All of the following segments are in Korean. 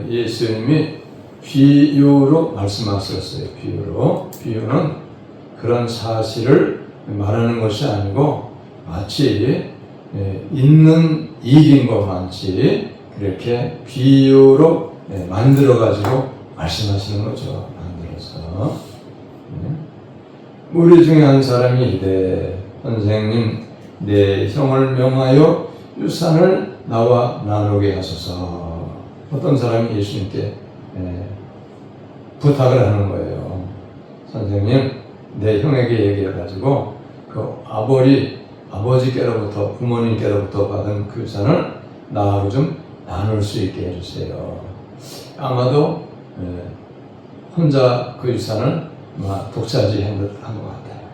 예수님이 비유로 말씀하셨어요. 비유는 그런 사실을 말하는 것이 아니고 마치 있는 일인 것 마치 그렇게 비유로 만들어가지고 말씀하시는 거죠. 만들어서. 우리 중에 한 사람이 이래, 선생님, 내 형을 명하여 유산을 나와 나누게 하소서. 어떤 사람이 예수님께 부탁을 하는 거예요. 선생님, 내 형에게 얘기해가지고 그 아버지께로부터 부모님께로부터 받은 그 유산을 나하고 좀 나눌 수 있게 해주세요. 아마도 혼자 그 유산을 독차지한 것 같아요.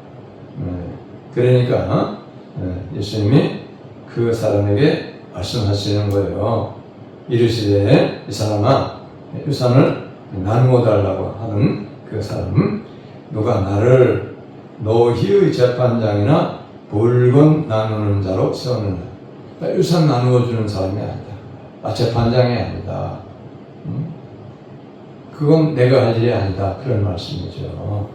그러니까 예수님이 그 사람에게 말씀하시는 거예요. 이르시되 이 사람아, 유산을 나누어 달라고 하는 그 사람, 누가 나를 너희의 재판장이나 물건 나누는 자로 세우느냐. 유산 나누어 주는 사람이 아니다. 재판장이 아니다. 그건 내가 할 일이 아니다. 그런 말씀이죠.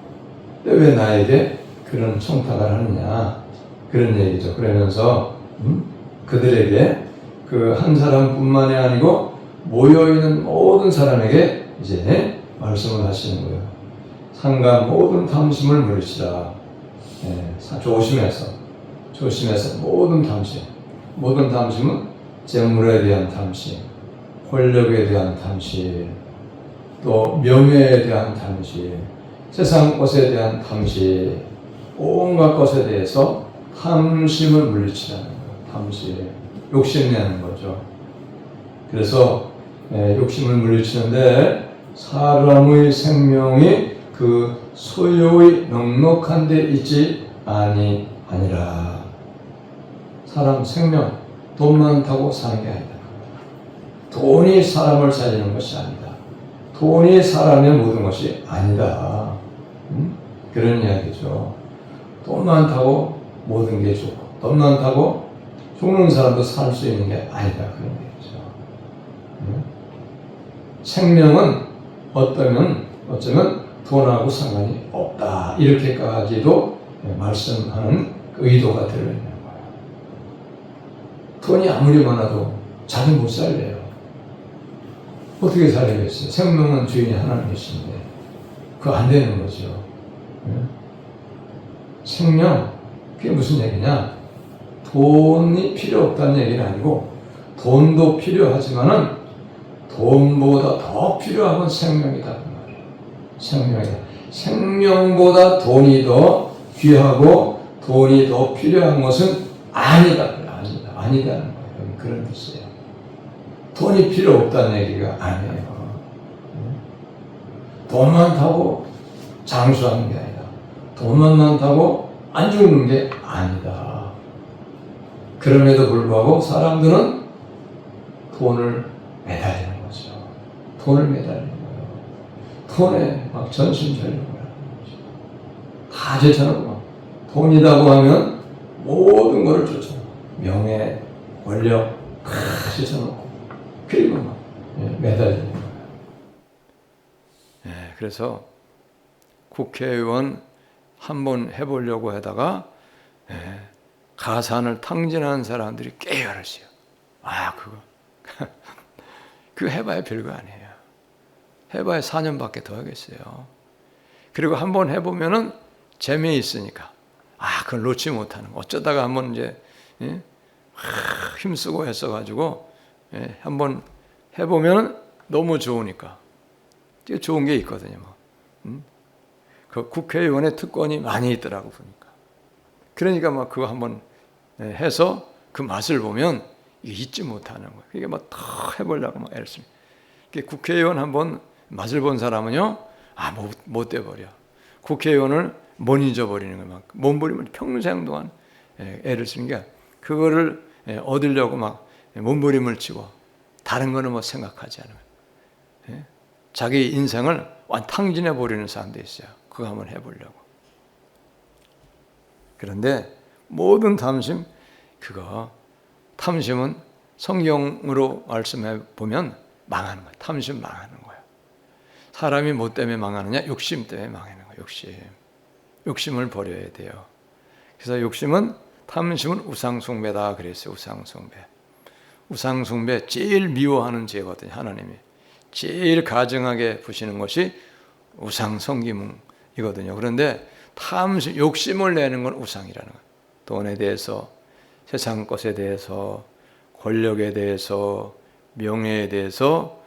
근데 왜 나에게 그런 청탁을 하느냐. 그런 얘기죠. 그러면서 그들에게 그 한 사람뿐만이 아니고 모여있는 모든 사람에게 이제 말씀을 하시는 거예요. 상가 모든 탐심을 물으시라. 조심해서 모든 탐심은 재물에 대한 탐심, 권력에 대한 탐심, 또 명예에 대한 탐심, 세상 것에 대한 탐심, 온갖 것에 대해서 탐심을 물리치라는 거예요. 탐심, 욕심내는 거죠. 그래서 욕심을 물리치는데 사람의 생명이 그 소유의 넉넉한 데 있지 아니라. 사람 생명, 돈 많다고 사는 게 아니다. 돈이 사람을 살리는 것이 아니다. 돈이 사람의 모든 것이 아니다. 그런 이야기죠. 돈 많다고 모든 게 좋고, 돈 많다고 죽는 사람도 살 수 있는 게 아니다. 그런 얘기죠. 생명은 어쩌면 돈하고 상관이 없다. 이렇게까지도 말씀하는 의도가 들어있는 거예요. 돈이 아무리 많아도 자기 못 살려요. 어떻게 살리겠어요? 생명은 주인이 하나님이신데 그거 안 되는 거죠. 생명, 그게 무슨 얘기냐? 돈이 필요 없다는 얘기는 아니고 돈도 필요하지만은 돈보다 더 필요한 건 생명이다 그 말이에요. 생명보다 돈이 더 귀하고 돈이 더 필요한 것은 아니다는 거예요. 그런 뜻이에요. 돈이 필요 없다는 얘기가 아니에요. 돈 많다고 장수하는 게 아니다. 돈만 많다고 안 죽는 게 아니다. 그럼에도 불구하고 사람들은 돈을 매달리는 거죠. 돈을 매달리는 거예요. 돈에 막 전심전력을 하는 거죠. 다 제쳐놓고 막 돈이라고 하면 모든 것을 쫓아요. 명예, 권력 다 제쳐놓고 그리고 막 매달리는 거예요. 그래서 국회의원 한번 해보려고 하다가 가산을 탕진하는 사람들이 꽤 여럿이요. 그거 해봐야 별거 아니에요. 해봐야 4년밖에 더 하겠어요. 그리고 한번 해보면은 재미있으니까 그걸 놓지 못하는 거. 어쩌다가 한번 이제 힘쓰고 했어가지고 한번 해보면 너무 좋으니까. 좋은 게 있거든요. 그 국회의원의 특권이 많이 있더라고 보니까. 그러니까 막 그거 한번 해서 그 맛을 보면 잊지 못하는 거예요. 그게 막 더 해보려고 막 애를 씁니다. 국회의원 한번 맛을 본 사람은요, 못 돼버려. 국회의원을 못 잊어버리는 거예요. 막 몸부림을 평생 동안 애를 쓰는 게 그거를 얻으려고 막 몸부림을 치고 다른 거는 뭐 생각하지 않아요. 자기 인생을 탕진해 버리는 사람도 있어요. 그거 한번 해보려고. 그런데 모든 탐심은 성경으로 말씀해 보면 망하는 거야. 탐심 망하는 거야. 사람이 뭐 때문에 망하느냐? 욕심 때문에 망하는 거야. 욕심을 버려야 돼요. 그래서 욕심은, 탐심은 우상숭배다 그랬어요. 우상숭배 제일 미워하는 죄거든요. 하나님이 제일 가증하게 보시는 것이 우상성기문이거든요. 그런데 탐심, 욕심을 내는 건 우상이라는 거예요. 돈에 대해서, 세상 것에 대해서, 권력에 대해서, 명예에 대해서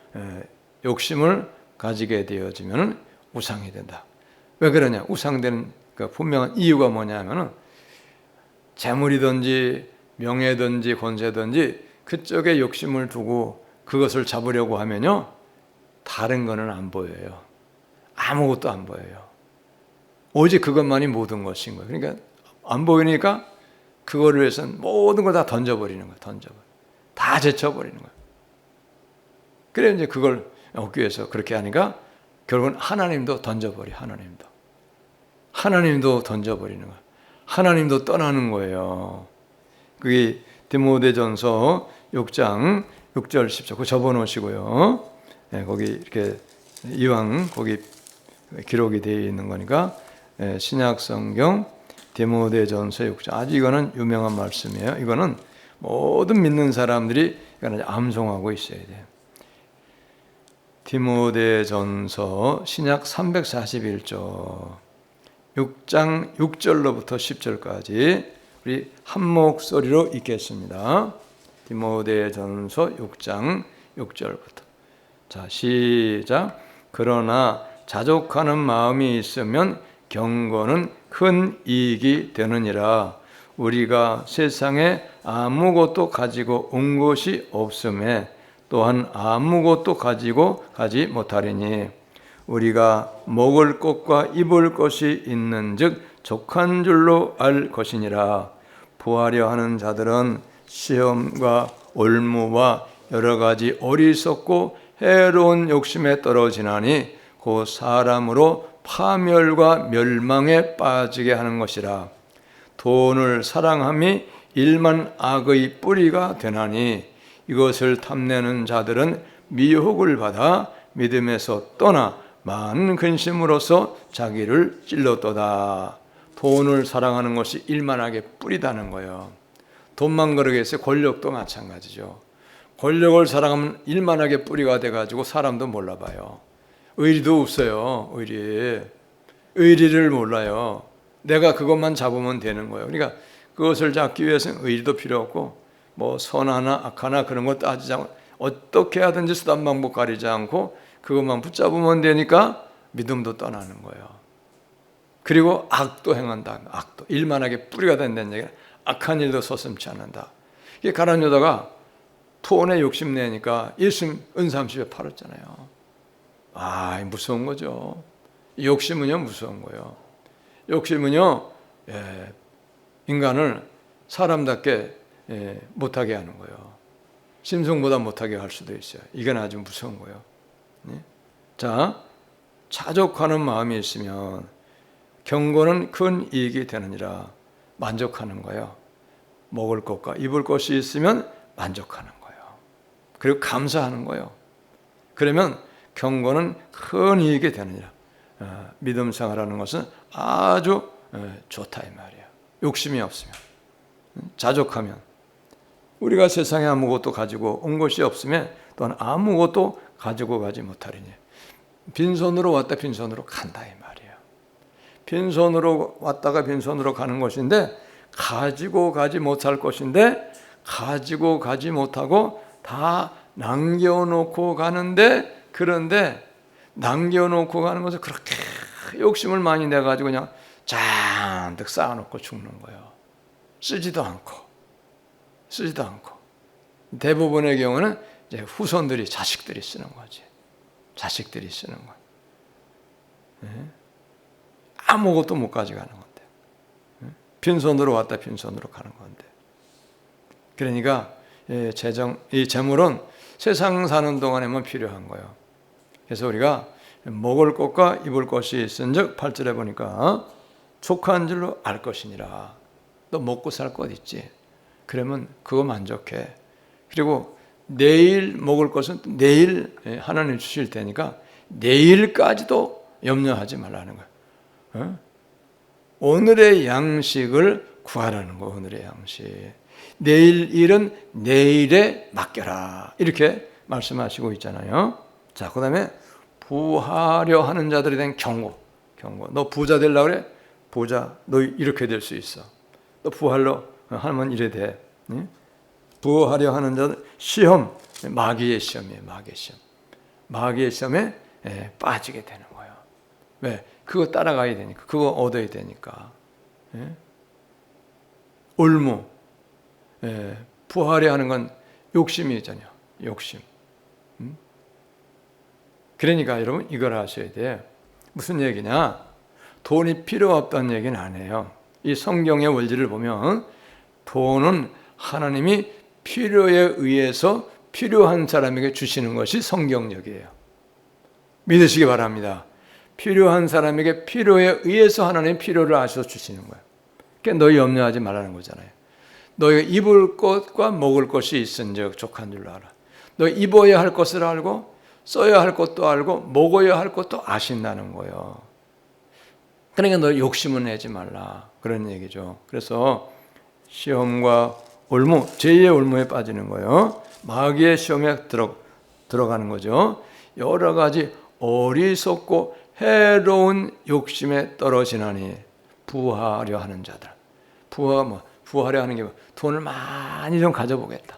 욕심을 가지게 되어지면 우상이 된다. 왜 그러냐? 우상되는 그 분명한 이유가 뭐냐면은 재물이든지 명예든지 권세든지 그쪽에 욕심을 두고 그것을 잡으려고 하면요, 다른 거는 안 보여요. 아무것도 안 보여요. 오직 그것만이 모든 것인 거예요. 그러니까 안 보이니까 그거를 위해서는 모든 걸 다 던져버리는 거예요. 다 제쳐버리는 거예요. 그래 이제 그걸 얻기 위해서 그렇게 하니까 결국은 하나님도 던져버려. 하나님도 던져버리는 거예요. 하나님도 떠나는 거예요. 그게 디모데전서 6장 6절 10절 그거 접어놓으시고요. 네, 거기 이렇게 이왕 거기 기록이 되어 있는 거니까 신약성경 디모데전서 6장, 아주 이거는 유명한 말씀이에요. 이거는 모든 믿는 사람들이 이거는 암송하고 있어야 돼요. 디모데전서 신약 341조 6장 6절로부터 10절까지 우리 한 목소리로 읽겠습니다. 디모데전서 6장 6절부터. 자, 시작. 그러나 자족하는 마음이 있으면 경건은 큰 이익이 되느니라. 우리가 세상에 아무것도 가지고 온 것이 없음에 또한 아무것도 가지고 가지 못하리니 우리가 먹을 것과 입을 것이 있는즉 족한 줄로 알 것이니라. 부하려 하는 자들은 시험과 올무와 여러 가지 어리석고 해로운 욕심에 떨어지나니 곧 사람으로 파멸과 멸망에 빠지게 하는 것이라. 돈을 사랑함이 일만 악의 뿌리가 되나니 이것을 탐내는 자들은 미혹을 받아 믿음에서 떠나 많은 근심으로써 자기를 찔렀도다. 돈을 사랑하는 것이 일만하게 뿌리다는 거예요. 돈만 그러겠어요. 권력도 마찬가지죠. 권력을 사랑하면 일만하게 뿌리가 돼가지고 사람도 몰라봐요. 의리도 없어요. 의리를 몰라요. 내가 그것만 잡으면 되는 거예요. 그러니까 그것을 잡기 위해서는 의리도 필요 없고 뭐 선하나 악하나 그런 거 따지지 않고 어떻게 하든지 수단 방법 가리지 않고 그것만 붙잡으면 되니까 믿음도 떠나는 거예요. 그리고 악도 행한다. 악도 일만하게 뿌리가 된다는 얘기는 악한 일도 서슴지 않는다. 이게 가룟 유다가 돈에 욕심내니까 예수님 은삼십에 팔았잖아요. 아, 무서운 거죠. 욕심은요 무서운 거예요. 욕심은요 인간을 사람답게 못하게 하는 거예요. 심성보다 못하게 할 수도 있어요. 이건 아주 무서운 거예요. 자, 자족하는 마음이 있으면 경건은 큰 이익이 되느니라. 만족하는 거예요. 먹을 것과 입을 것이 있으면 만족하는 거예요. 그리고 감사하는 거예요. 그러면 경건은 큰 이익이 되느니라. 믿음 생활하는 것은 아주 좋다 이 말이에요. 욕심이 없으면, 자족하면. 우리가 세상에 아무것도 가지고 온 것이 없으면 또한 아무것도 가지고 가지 못하리니 빈손으로 왔다 빈손으로 간다 이 말이에요. 빈손으로 왔다가 빈손으로 가는 것인데 가지고 가지 못할 것인데 가지고 가지 못하고 다 남겨놓고 가는데, 그런데 남겨놓고 가는 것을 그렇게 욕심을 많이 내가지고 그냥 잔뜩 쌓아놓고 죽는 거예요. 쓰지도 않고 대부분의 경우는 이제 후손들이, 자식들이 쓰는 거지. 자식들이 쓰는 거예요. 아무것도 못 가져가는 건데, 빈손으로 왔다 빈손으로 가는 건데. 그러니까 이 재물은 세상 사는 동안에만 필요한 거예요. 그래서 우리가 먹을 것과 입을 것이 있은즉 8절에 보니까 족한 줄로 알 것이니라. 너 먹고 살 것 있지? 그러면 그거 만족해. 그리고 내일 먹을 것은 내일 하나님 주실 테니까 내일까지도 염려하지 말라는 거예요. 오늘의 양식을 구하라는 거. 오늘의 양식. 내일 일은 내일에 맡겨라. 이렇게 말씀하시고 있잖아요. 자, 그 다음에 부하려 하는 자들에 대한 경고. 너 부자 되려고 그래? 부자. 너 이렇게 될 수 있어. 너 부하려 하면 이래 돼. 부하려 하는 자들 시험. 마귀의 시험이에요. 마귀의 시험. 마귀의 시험에 빠지게 되는 거예요. 왜? 그거 따라가야 되니까. 그거 얻어야 되니까. 올무. 부하려 하는 건 욕심이잖아요. 욕심. 그러니까 여러분 이걸 아셔야 돼요. 무슨 얘기냐? 돈이 필요 없다는 얘기는 아니에요. 이 성경의 원리를 보면 돈은 하나님이 필요에 의해서 필요한 사람에게 주시는 것이 성경적이에요. 믿으시기 바랍니다. 필요한 사람에게 필요에 의해서 하나님이 필요를 아셔서 주시는 거예요. 그러니까 너희 염려하지 말라는 거잖아요. 너희가 입을 것과 먹을 것이 있은즉 족한 줄로 알아. 너 입어야 할 것을 알고 써야 할 것도 알고 먹어야 할 것도 아신다는 거예요. 그러니까 너 욕심은 내지 말라. 그런 얘기죠. 그래서 시험과 올무, 죄의 올무에 빠지는 거예요. 마귀의 시험에 들어가는 거죠. 여러 가지 어리석고 해로운 욕심에 떨어지나니 부하려 하는 자들. 부하려 하는 게 돈을 많이 좀 가져보겠다.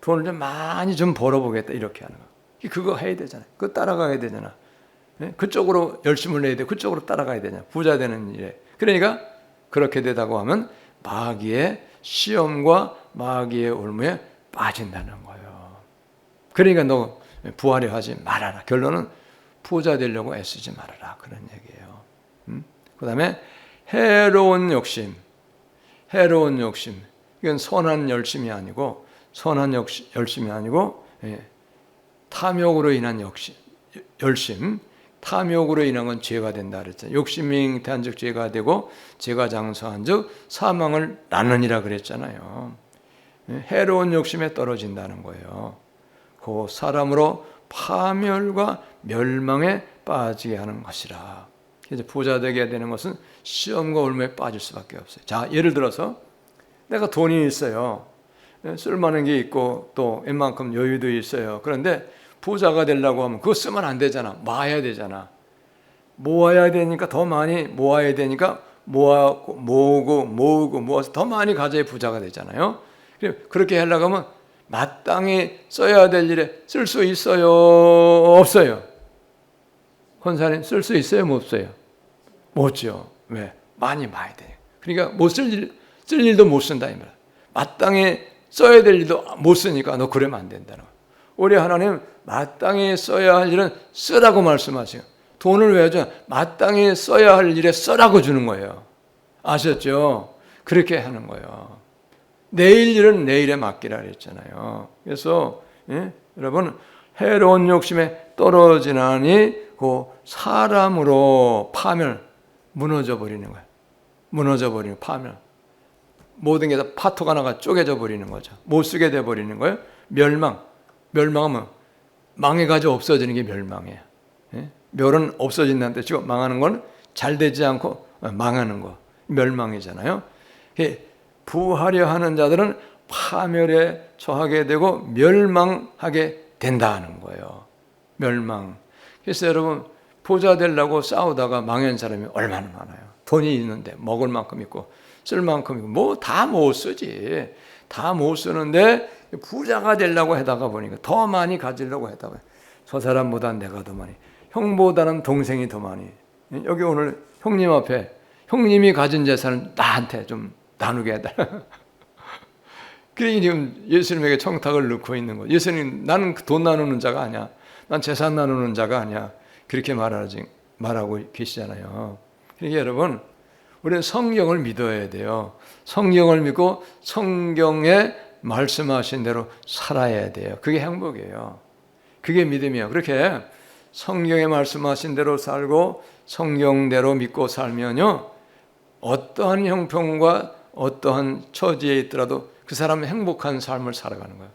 돈을 좀 많이 좀 벌어보겠다. 이렇게 하는 거. 그거 해야 되잖아요. 그거 따라가야 되잖아. 그쪽으로 열심을 내야 돼. 그쪽으로 따라가야 되냐. 부자 되는 일에. 그러니까 그렇게 되다고 하면 마귀의 시험과 마귀의 올무에 빠진다는 거예요. 그러니까 너 부하려 하지 말아라. 결론은 부자 되려고 애쓰지 말아라. 그런 얘기예요. 그 다음에 해로운 욕심. 해로운 욕심. 이건 선한 열심이 아니고 열심이 아니고 탐욕으로 인한 열심. 탐욕으로 인한 건 죄가 된다 그랬잖아요. 욕심이 잉태한 즉 죄가 되고 죄가 장수한 즉 사망을 낳느니라 그랬잖아요. 해로운 욕심에 떨어진다는 거예요. 그 사람으로 파멸과 멸망에 빠지게 하는 것이라. 그래서 부자 되게 되는 것은 시험과 올무에 빠질 수밖에 없어요. 자, 예를 들어서 내가 돈이 있어요. 쓸만한 게 있고 또 웬만큼 여유도 있어요. 그런데 부자가 되려고 하면 그거 쓰면 안 되잖아. 모아야 되잖아. 모아야 되니까 더 많이 모아야 되니까 모아서 더 많이 가져야 부자가 되잖아요. 그렇게 하려고 하면 마땅히 써야 될 일에 쓸 수 있어요? 없어요? 권사님 쓸 수 있어요? 없어요? 못죠. 왜? 많이 봐야 돼요. 그러니까 쓸 일도 못 쓴다 이 말이야. 마땅히 써야 될 일도 못 쓰니까 너 그러면 안 된다는 거야. 우리 하나님 마땅히 써야 할 일은 쓰라고 말씀하세요. 돈을 왜 줘? 마땅히 써야 할 일에 써라고 주는 거예요. 아셨죠? 그렇게 하는 거예요. 내일 일은 내일에 맡기라 그랬잖아요. 그래서 여러분 해로운 욕심에 떨어지나니 그 사람으로 파멸 무너져 버리는 거예요. 무너져 버리는 파멸. 모든 게 다 파토가 나가 쪼개져 버리는 거죠. 못 쓰게 돼 버리는 거예요. 멸망하면 망해가지고 없어지는 게 멸망이에요. 멸은 없어진다는 뜻이고 망하는 건 잘 되지 않고 망하는 거. 멸망이잖아요. 부하려 하는 자들은 파멸에 처하게 되고 멸망하게 된다는 거예요. 멸망. 그래서 여러분 부자 되려고 싸우다가 망한 사람이 얼마나 많아요. 돈이 있는데 먹을 만큼 있고 쓸 만큼 있고 뭐 다 못 쓰지. 다 못 쓰는데 부자가 되려고 하다가 보니까 더 많이 가지려고 하다가 저 사람보다 내가 더 많이, 형보다는 동생이 더 많이. 여기 오늘 형님 앞에 형님이 가진 재산을 나한테 좀 나누게 해달라. 그러니 지금 예수님에게 청탁을 넣고 있는 거예요. 예수님 나는 돈 나누는 자가 아니야. 난 재산 나누는 자가 아니야. 그렇게 말하고 계시잖아요. 그러니까 여러분 우리는 성경을 믿어야 돼요. 성경을 믿고 성경에 말씀하신 대로 살아야 돼요. 그게 행복이에요. 그게 믿음이에요. 그렇게 성경에 말씀하신 대로 살고 성경대로 믿고 살면요, 어떠한 형편과 어떠한 처지에 있더라도 그 사람은 행복한 삶을 살아가는 거예요.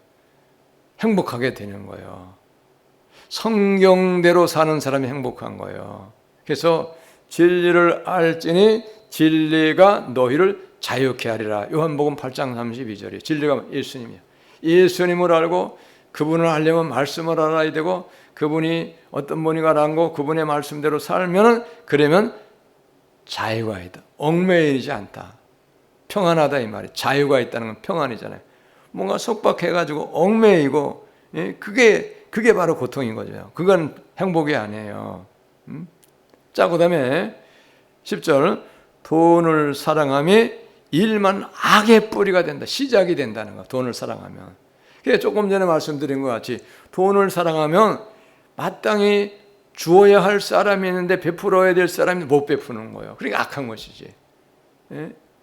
행복하게 되는 거예요. 성경대로 사는 사람이 행복한 거예요. 그래서 진리를 알지니 진리가 너희를 자유케 하리라. 요한복음 8장 32절이에요. 진리가 예수님이에요. 예수님을 알고 그분을 알려면 말씀을 알아야 되고, 그분이 어떤 분이가라는 거 그분의 말씀대로 살면, 그러면 자유가 있다. 얽매이지 않다. 평안하다 이 말이에요. 자유가 있다는 건 평안이잖아요. 뭔가 속박해가지고 얽매이고, 그게 바로 고통인 거죠. 그건 행복이 아니에요. 자, 그 다음에 10절, 돈을 사랑함이 일만 악의 뿌리가 된다. 시작이 된다는 거. 돈을 사랑하면. 그게 조금 전에 말씀드린 것 같이 돈을 사랑하면 마땅히 주어야 할 사람이 있는데 베풀어야 될 사람이 못 베푸는 거예요. 그러니까 악한 것이지.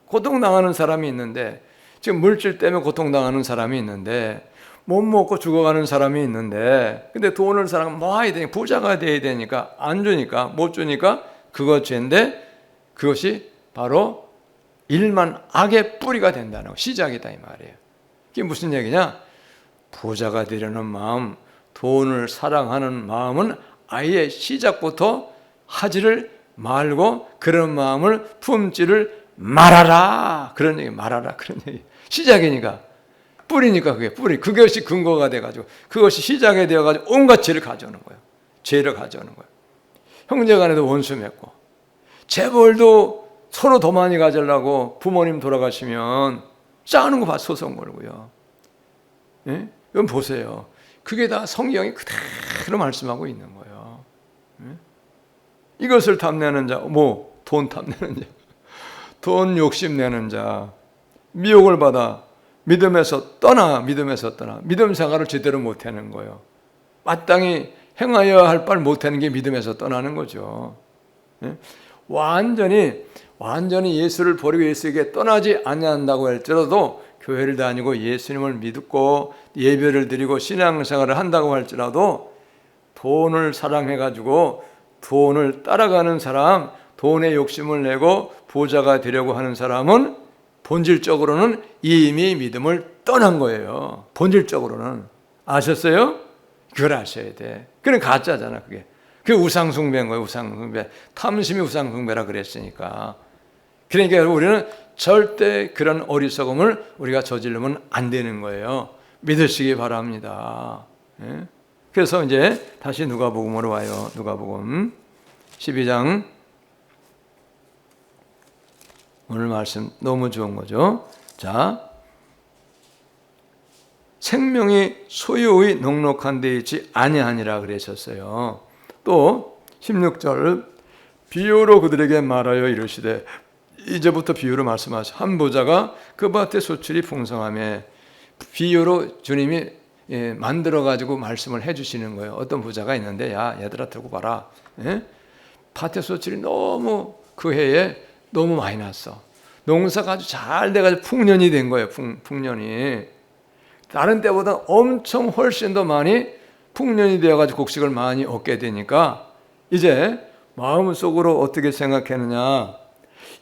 고통당하는 사람이 있는데, 지금 물질 때문에 고통당하는 사람이 있는데, 못 먹고 죽어가는 사람이 있는데, 근데 돈을 사랑하면 뭐 해야 되니까, 부자가 돼야 되니까 안 주니까, 못 주니까 그거 죄인데, 그것이 바로 일만 악의 뿌리가 된다는 거, 시작이다 이 말이에요. 이게 무슨 얘기냐? 부자가 되려는 마음, 돈을 사랑하는 마음은 아예 시작부터 하지를 말고 그런 마음을 품지를 말아라. 그런 얘기, 말아라. 그런 얘기. 시작이니까. 뿌리니까 그것이 근거가 돼가지고, 그것이 시작이 되어가지고 온갖 죄를 가져오는 거예요. 죄를 가져오는 거예요. 형제 간에도 원수 맺고, 재벌도 서로 더 많이 가지려고 부모님 돌아가시면 싸우는 거 봐, 소송 걸고요. 예? 이건 보세요. 그게 다 성경이 그대로 말씀하고 있는 거예요. 예? 이것을 탐내는 자, 돈 탐내는 자, 돈 욕심내는 자, 미혹을 받아 믿음에서 떠나, 믿음 생활을 제대로 못하는 거예요. 마땅히 행하여야 할 바를 못하는 게 믿음에서 떠나는 거죠. 예? 완전히 예수를 버리고 예수에게 떠나지 않는다고 할지라도, 교회를 다니고 예수님을 믿고 예배를 드리고 신앙생활을 한다고 할지라도, 돈을 사랑해가지고 돈을 따라가는 사람, 돈에 욕심을 내고 부자가 되려고 하는 사람은 본질적으로는 이미 믿음을 떠난 거예요. 본질적으로는. 아셨어요? 그걸 아셔야 돼. 그건 가짜잖아, 그게. 그게 우상숭배인 거예요, 우상숭배. 탐심이 우상숭배라 그랬으니까. 그러니까 우리는 절대 그런 어리석음을 우리가 저지르면 안 되는 거예요. 믿으시기 바랍니다. 예? 그래서 이제 다시 누가복음으로 와요. 누가복음 12장. 오늘 말씀 너무 좋은 거죠. 자, 생명이 소유의 넉넉한 데 있지 아니하니라 그러셨어요. 또 16절, 비유로 그들에게 말하여 이르시되, 이제부터 비유로 말씀하셔. 한 부자가 그 밭의 소출이 풍성하며, 비유로 주님이 만들어가지고 말씀을 해주시는 거예요. 어떤 부자가 있는데, 야 얘들아 들고 봐라. 밭의 소출이 너무 그 해에 너무 많이 났어. 농사가 아주 잘 돼가지고 풍년이 된 거예요. 풍년이 다른 때보다 엄청 훨씬 더 많이 풍년이 되어가지고 곡식을 많이 얻게 되니까, 이제 마음속으로 어떻게 생각했느냐?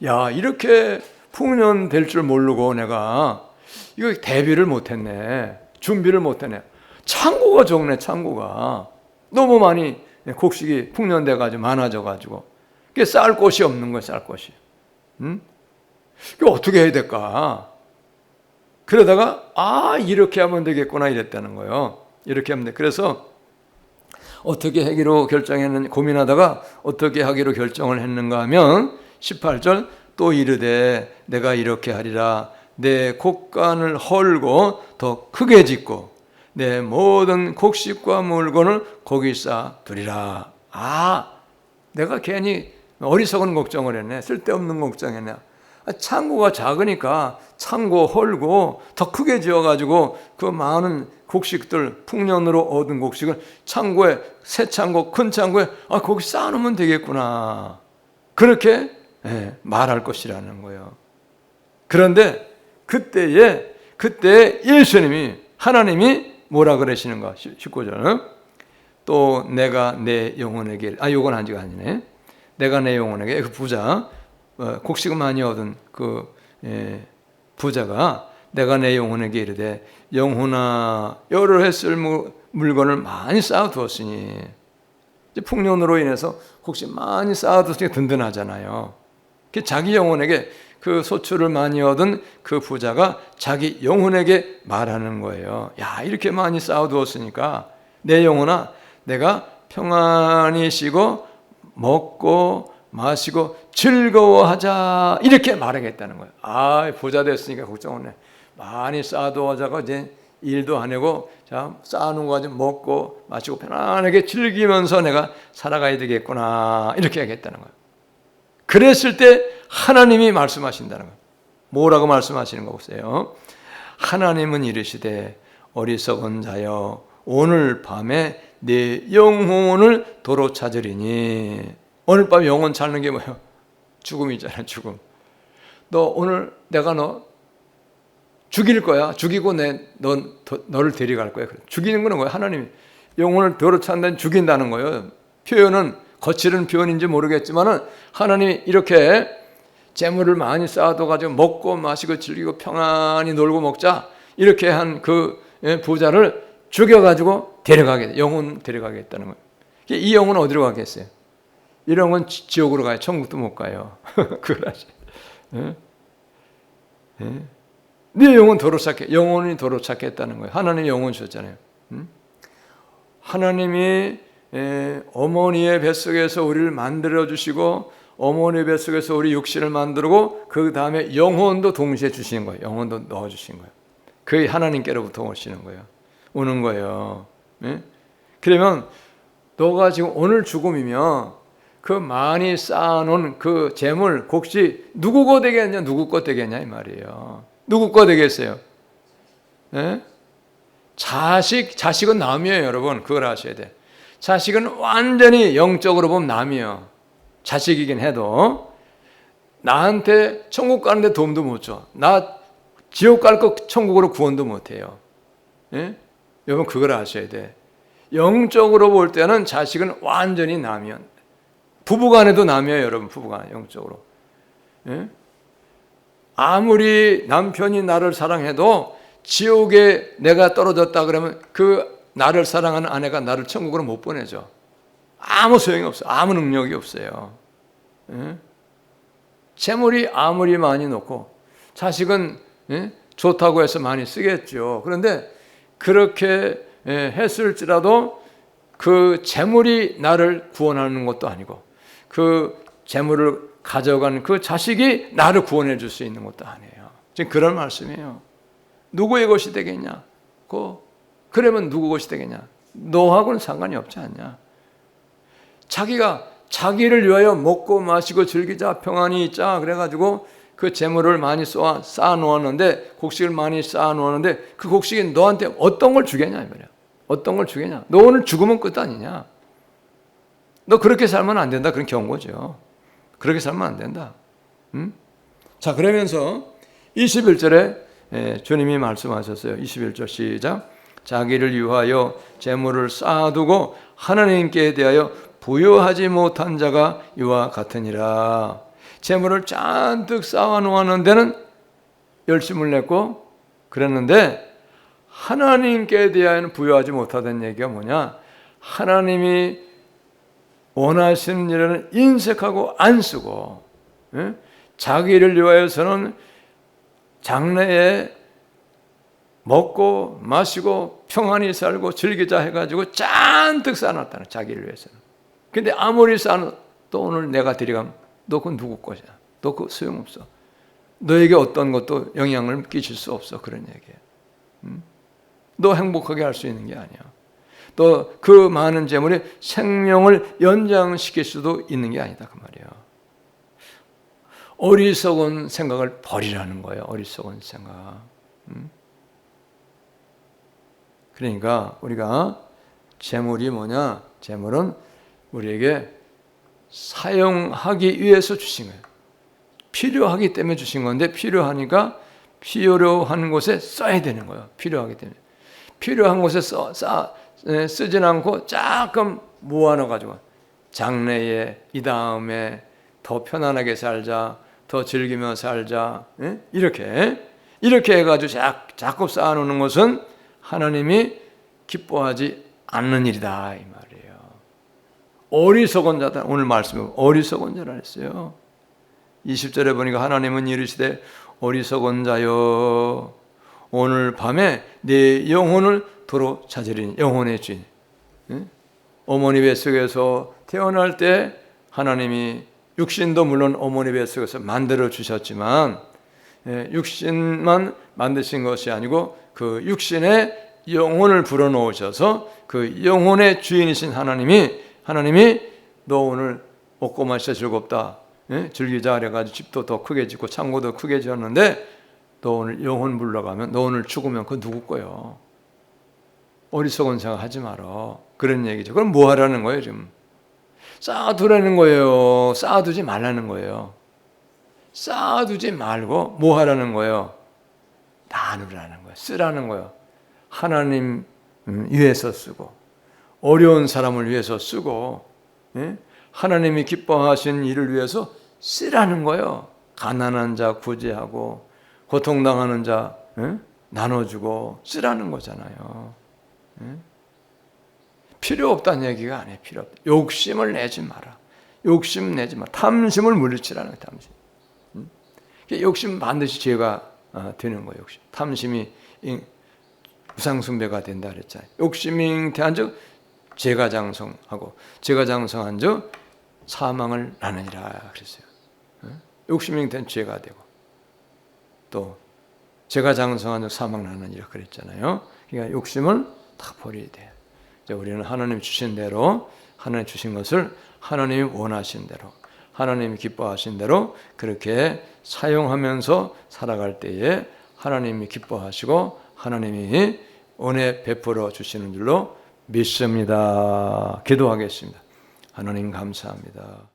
야, 이렇게 풍년 될 줄 모르고 내가 이거 대비를 못했네. 준비를 못했네. 창고가 적네. 창고가 너무 많이 곡식이 풍년돼가지고 많아져가지고, 그게 쌀 곳이 없는 거야. 쌀 곳이. 그게 어떻게 해야 될까? 그러다가 이렇게 하면 되겠구나 이랬다는 거예요. 이렇게 하면 돼. 그래서 어떻게 하기로 결정했는지 고민하다가 어떻게 하기로 결정을 했는가 하면 18절, 또 이르되 내가 이렇게 하리라. 내 곡간을 헐고 더 크게 짓고 내 모든 곡식과 물건을 거기 쌓아두리라. 내가 괜히 어리석은 걱정을 했네. 쓸데없는 걱정했네. 창고가 작으니까 창고 헐고 더 크게 지어가지고 그 많은 곡식들, 풍년으로 얻은 곡식을 창고에, 새 창고, 큰 창고에 거기 쌓아놓으면 되겠구나. 그렇게 말할 것이라는 거예요. 그런데 그때 예수님이, 하나님이 뭐라 그러시는가? 19절은 또 내가 내 영혼에게, 요건 아직 아니네. 내가 내 영혼에게, 그 부자, 곡식을 많이 얻은 그 부자가 내가 내 영혼에게 이르되 영혼아 여러 해 쓸 물건을 많이 쌓아두었으니, 이제 풍년으로 인해서 혹시 많이 쌓아두었으니 든든하잖아요. 자기 영혼에게 그 소출을 많이 얻은 그 부자가 자기 영혼에게 말하는 거예요. 야, 이렇게 많이 쌓아두었으니까 내 영혼아 내가 평안히 쉬고 먹고 마시고 즐거워하자, 이렇게 말하겠다는 거예요. 아, 부자 됐으니까 걱정 없네. 많이 쌓아두어자고 이제 일도 안 하고 자 쌓아놓은 거 가지고 먹고 마시고 편안하게 즐기면서 내가 살아가야 되겠구나, 이렇게 하겠다는 거예요. 그랬을 때 하나님이 말씀하신다는 거예요. 뭐라고 말씀하시는 거 보세요. 하나님은 이르시되 어리석은 자여 오늘 밤에 네 영혼을 도로 찾으리니. 오늘 밤 영혼 찾는 게 뭐예요? 죽음이잖아, 죽음. 너 오늘 내가 너 죽일 거야. 죽이고 너를 데려갈 거야. 죽이는 거는 뭐예요? 하나님이 영혼을 도로 찾는 죽인다는 거예요. 표현은 거칠은 표현인지 모르겠지만은 하나님이 이렇게 재물을 많이 쌓아둬가지고 먹고 마시고 즐기고 평안히 놀고 먹자, 이렇게 한 그 부자를 죽여가지고 영혼 데려가겠다는 거예요. 이 영혼은 어디로 가겠어요? 이 영혼은 지옥으로 가요. 천국도 못 가요. 그걸 아세요? 네 영혼 도로 찾게, 영혼이 도로 찾겠다는 거예요. 하나님이 영혼 주셨잖아요. 하나님이 어머니의 뱃속에서 우리를 만들어 주시고 어머니의 뱃속에서 우리 육신을 만들고 그 다음에 영혼도 동시에 주시는 거예요. 영혼도 넣어 주신 거예요. 그게 하나님께로부터 오시는 거예요. 오는 거예요. 그러면 너가 지금 오늘 죽음이면 그 많이 쌓아놓은 그 재물 혹시 누구 거 되겠냐, 누구 거 되겠냐 이 말이에요. 누구 거 되겠어요? 자식은 남이에요, 여러분. 그걸 아셔야 돼. 자식은 완전히 영적으로 보면 남이에요. 자식이긴 해도 나한테 천국 가는데 도움도 못 줘. 나 지옥 갈 거 천국으로 구원도 못 해요. 여러분 그걸 아셔야 돼. 영적으로 볼 때는 자식은 완전히 남이야. 부부간에도 남이에요, 여러분. 부부간 영적으로. 아무리 남편이 나를 사랑해도 지옥에 내가 떨어졌다 그러면 그 나를 사랑하는 아내가 나를 천국으로 못 보내죠. 아무 소용이 없어요. 아무 능력이 없어요. 재물이 아무리 많이 놓고 자식은 좋다고 해서 많이 쓰겠죠. 그런데 그렇게 했을지라도 그 재물이 나를 구원하는 것도 아니고 그 재물을 가져간 그 자식이 나를 구원해 줄 수 있는 것도 아니에요. 지금 그런 말씀이에요. 누구의 것이 되겠냐? 그러면 누구 것이 되겠냐? 너하고는 상관이 없지 않냐? 자기가 자기를 위하여 먹고 마시고 즐기자, 평안히 있자 그래가지고 그 재물을 많이 쌓아놓았는데, 곡식을 많이 쌓아놓았는데 그 곡식이 너한테 어떤 걸 주겠냐 이 말이야. 어떤 걸 주겠냐? 너 오늘 죽으면 끝 아니냐? 너 그렇게 살면 안 된다, 그런 경고죠. 그렇게 살면 안 된다. 자, 그러면서 21절에 주님이 말씀하셨어요. 21절 시작. 자기를 위하여 재물을 쌓아두고 하나님께 대하여 부여하지 못한 자가 이와 같으니라. 재물을 잔뜩 쌓아놓았는 데는 열심을 냈고 그랬는데 하나님께 대하여는 부여하지 못하다는 얘기가 뭐냐? 하나님이 원하시는 일에는 인색하고 안 쓰고, 자기를 위하여서는 장래에 먹고 마시고 평안히 살고 즐기자 해가지고 잔뜩 쌓아놨다는, 자기를 위해서는. 근데 아무리 쌓아도 오늘 내가 데려가면 너 그건 누구 것이야? 너 그거 소용없어. 너에게 어떤 것도 영향을 끼칠 수 없어. 그런 얘기예요. 너 행복하게 할 수 있는 게 아니야. 또 그 많은 재물이 생명을 연장시킬 수도 있는 게 아니다, 그 말이에요. 어리석은 생각을 버리라는 거예요. 어리석은 생각. 그러니까 우리가 재물이 뭐냐? 재물은 우리에게 사용하기 위해서 주신 거예요. 필요하기 때문에 주신 건데, 필요하니까 필요한 곳에 써야 되는 거예요. 필요하기 때문에. 필요한 곳에 쓰진 않고 조금 모아놔가지고 장래에 이 다음에 더 편안하게 살자, 더 즐기며 살자, 이렇게 이렇게 해가지고 자꾸 쌓아놓는 것은 하나님이 기뻐하지 않는 일이다 이 말이에요. 어리석은 자다. 오늘 말씀에 어리석은 자라 했어요. 20절에 보니까 하나님은 이르시되 어리석은 자여 오늘 밤에 네 영혼을 도로 찾으리니. 영혼의 주인. 어머니 뱃속에서 태어날 때 하나님이 육신도 물론 어머니 뱃속에서 만들어 주셨지만 육신만 만드신 것이 아니고 그 육신에 영혼을 불어넣으셔서 그 영혼의 주인이신 하나님이 너 오늘 먹고 마셔 즐겁다 즐기자 그래가지고 집도 더 크게 짓고 창고도 크게 지었는데 너 오늘 영혼 물러가면 너 오늘 죽으면 그거 누구 거예요? 어리석은 생각하지 마라. 그런 얘기죠. 그럼 뭐 하라는 거예요 지금? 쌓아두라는 거예요. 쌓아두지 말라는 거예요. 쌓아두지 말고 뭐 하라는 거예요? 나누라는 거예요. 쓰라는 거예요. 하나님 위해서 쓰고 어려운 사람을 위해서 쓰고 하나님이 기뻐하신 일을 위해서 쓰라는 거예요. 가난한 자 구제하고 고통당하는 자 나눠주고 쓰라는 거잖아요. 필요 없다는 얘기가 아니에요. 필요 없다. 욕심을 내지 마라. 욕심 내지 마라. 탐심을 물리치라는 거예요. 탐심. 욕심 반드시 죄가 되는 거예요. 욕심. 탐심이 우상숭배가 된다 그랬잖아요. 욕심이 잉태한 즉 죄가 장성하고 죄가 장성한 즉 사망을 나느니라 그랬어요. 욕심이 잉태한 죄가 되고 또 죄가 장성한 즉 사망 나느니라 그랬잖아요. 그러니까 욕심을 다 버려야 돼요. 우리는 하나님 주신 대로 하나님 주신 것을 하나님이 원하신 대로 하나님이 기뻐하신 대로 그렇게 사용하면서 살아갈 때에 하나님이 기뻐하시고 하나님이 은혜 베풀어 주시는 줄로 믿습니다. 기도하겠습니다. 하나님 감사합니다.